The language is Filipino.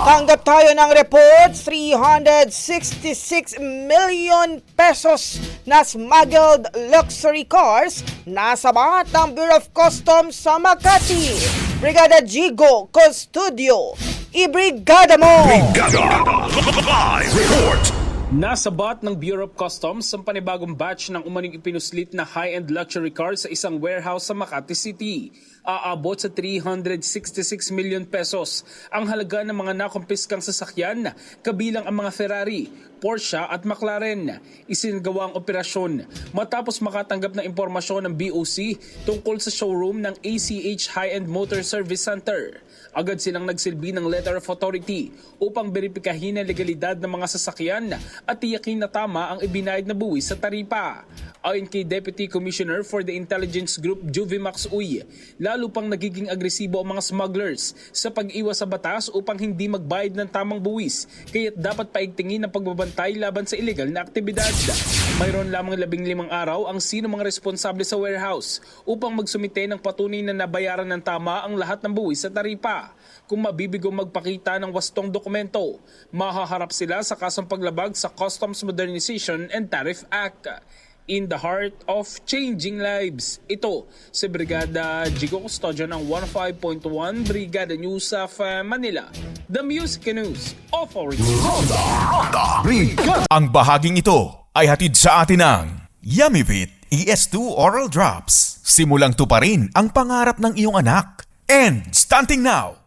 Tanggap tayo ng report, 366 million pesos na smuggled luxury cars nasa bat ng Bureau of Customs sa Makati. Brigada Jigo Custodio, ibrigada mo! Brigada Live Report. Nasa bat ng Bureau of Customs ang panibagong batch ng umaning ipinuslit na high-end luxury cars sa isang warehouse sa Makati City. Aabot sa 366 million pesos ang halaga ng mga nakumpiskang sasakyan, kabilang ang mga Ferrari, Porsche at McLaren. Isinagawa ang operasyon matapos makatanggap ng impormasyon ng BOC tungkol sa showroom ng ACH High-End Motor Service Center. Agad silang nagsilbi ng letter of authority upang beripikahin ang legalidad ng mga sasakyan at tiyakin na tama ang ibinayad na buwis sa taripa. Ayon kay Deputy Commissioner for the Intelligence Group Juvimax Uy, lalo pang nagiging agresibo ang mga smugglers sa pag-iwas sa batas upang hindi magbayad ng tamang buwis, kaya't dapat paigtingin ang pagbabantay laban sa illegal na aktibidad. Mayroon lamang 15 araw ang sino mga responsable sa warehouse upang magsumite ng patunay na nabayaran ng tama ang lahat ng buwis sa taripa. Kung mabibigong magpakita ng wastong dokumento, mahaharap sila sa kasong paglabag sa Customs Modernization and Tariff Act. In the heart of changing lives. Ito si Brigada Jigo Custodio ng 15.1 Brigada News of Manila. The Music News Authority. Ronda Brigada. Ang bahaging ito ay hatid sa atin ng Yummyvit ES2 Oral Drops. Simulang tuparin ang pangarap ng iyong anak. And stunting now.